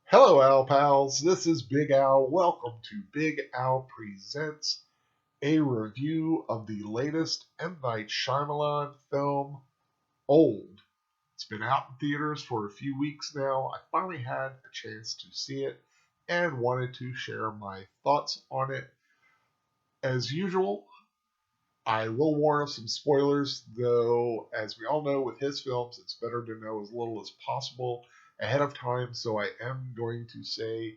Hello, Al Pals. This is Big Al. Welcome to Big Al Presents, a review of the latest M. Night Shyamalan film, Old. It's been out in theaters for a few weeks now. I finally had a chance to see it and wanted to share my thoughts on it. As usual, I will warn of some spoilers, though, as we all know with his films, it's better to know as little as possible ahead of time, so I am going to say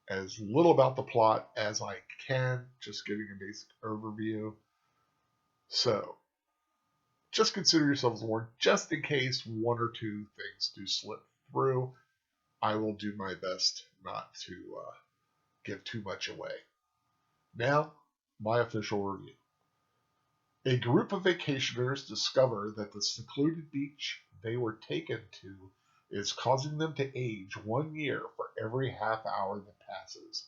as little about the plot as I can, just giving a basic overview. So, just consider yourselves warned, just in case one or two things do slip through. I will do my best not to give too much away. Now, my official review. A group of vacationers discover that the secluded beach they were taken to is causing them to age 1 year for every half hour that passes.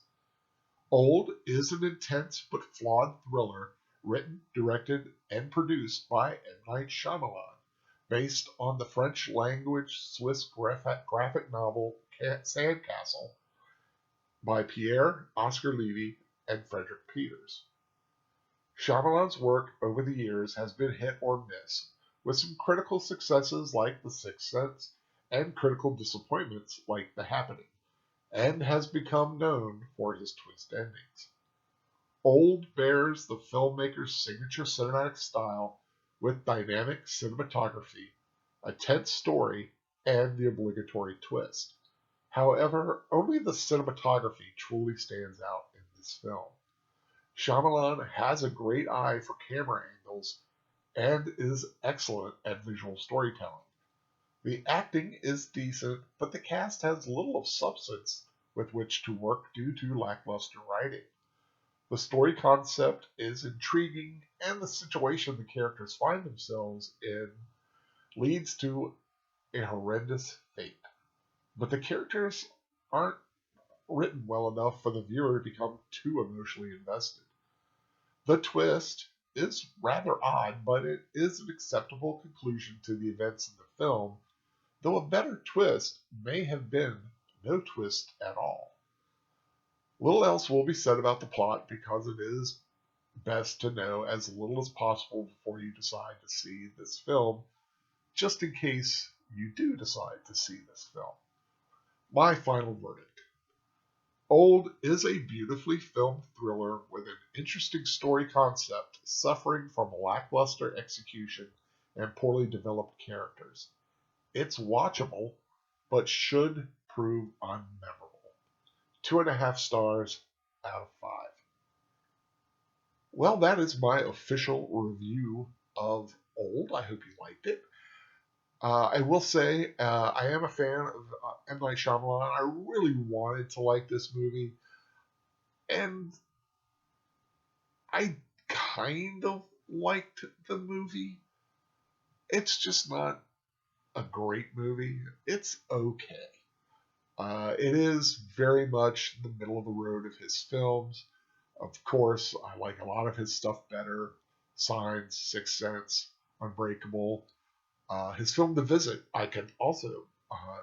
Old is an intense but flawed thriller written, directed, and produced by M. Night Shyamalan, based on the French-language Swiss graphic novel Sandcastle by Pierre Oscar Levy and Frederick Peters. Shyamalan's work over the years has been hit or miss, with some critical successes like The Sixth Sense and critical disappointments like The Happening, and has become known for his twist endings. Old bears the filmmaker's signature cinematic style with dynamic cinematography, a tense story, and the obligatory twist. However, only the cinematography truly stands out in this film. Shyamalan has a great eye for camera angles and is excellent at visual storytelling. The acting is decent, but the cast has little of substance with which to work due to lackluster writing. The story concept is intriguing, and the situation the characters find themselves in leads to a horrendous fate. But the characters aren't written well enough for the viewer to become too emotionally invested. The twist is rather odd, but it is an acceptable conclusion to the events in the film, though a better twist may have been no twist at all. Little else will be said about the plot because it is best to know as little as possible before you decide to see this film, just in case you do decide to see this film. My final verdict. Old is a beautifully filmed thriller with an interesting story concept suffering from lackluster execution and poorly developed characters. It's watchable, but should prove unmemorable. 2.5 stars out of 5. Well, that is my official review of Old. I hope you liked it. I will say I am a fan of M. Night Shyamalan. I really wanted to like this movie, and I kind of liked the movie. It's just not a great movie. It's okay. It is very much the middle of the road of his films. Of course, I like a lot of his stuff better. Signs, Sixth Sense, Unbreakable. His film The Visit, I can also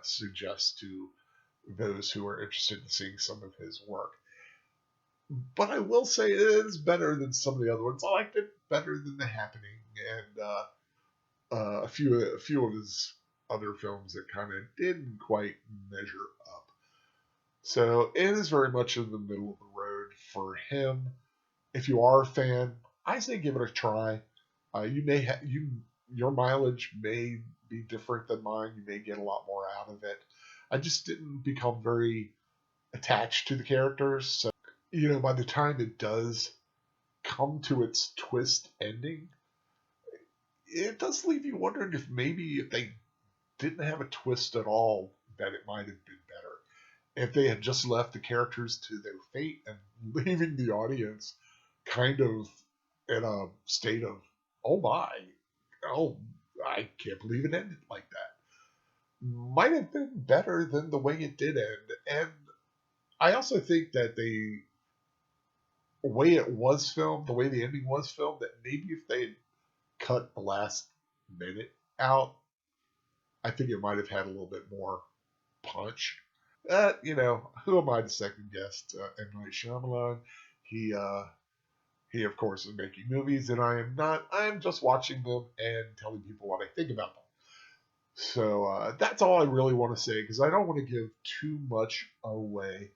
suggest to those who are interested in seeing some of his work. But I will say it is better than some of the other ones. I liked it better than The Happening and a few of his other films that kind of didn't quite measure up. So it is very much in the middle of the road for him. If you are a fan, I say give it a try. You may your mileage may be different than mine. You may get a lot more out of it. I just didn't become very attached to the characters. So, by the time it does come to its twist ending, it does leave you wondering if maybe if they didn't have a twist at all, that it might have been better. If they had just left the characters to their fate and leaving the audience kind of in a state of, oh my, oh, I can't believe it ended like that, might have been better than the way it did end. And I also think that the way it was filmed, the way the ending was filmed, that maybe if they had cut the last minute out, I think it might have had a little bit more punch. who am I to second guess M. Night Shyamalan? He, uh, he of course is making movies, and I am not. I'm just watching them and telling people what I think about them. So that's all I really want to say because I don't want to give too much away.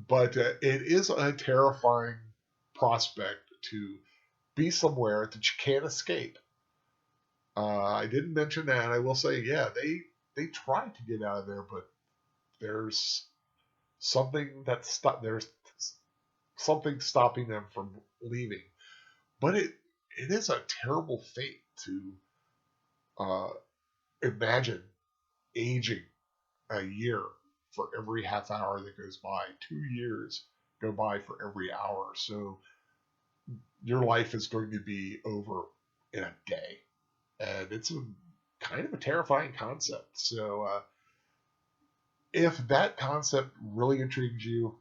But it is a terrifying prospect to be somewhere that you can't escape. I didn't mention that. I will say, yeah, they try to get out of there, but there's there's something stopping them from leaving. But it is a terrible fate to uh, imagine aging a year for every half hour that goes by. 2 years go by for every hour. So your life is going to be over in a day. And it's a kind of a terrifying concept. So if that concept really intrigues you,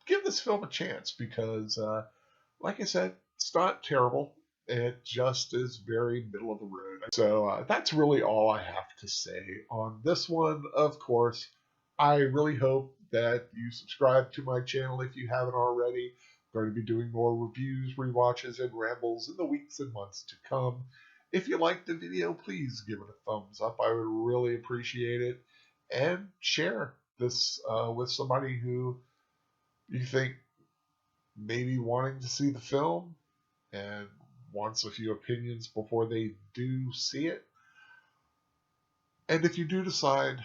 give this film a chance because, like I said, it's not terrible. It just is very middle of the road. So that's really all I have to say on this one. Of course, I really hope that you subscribe to my channel if you haven't already. I'm going to be doing more reviews, rewatches, and rambles in the weeks and months to come. If you liked the video, please give it a thumbs up. I would really appreciate it. And share this with somebody who you think may be wanting to see the film and wants a few opinions before they do see it. And if you do decide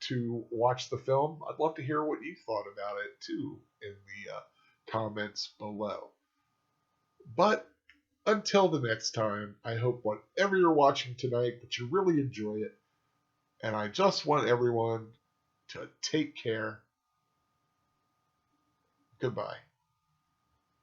to watch the film, I'd love to hear what you thought about it too in the comments below. But until the next time, I hope whatever you're watching tonight that you really enjoy it. And I just want everyone to take care. Goodbye.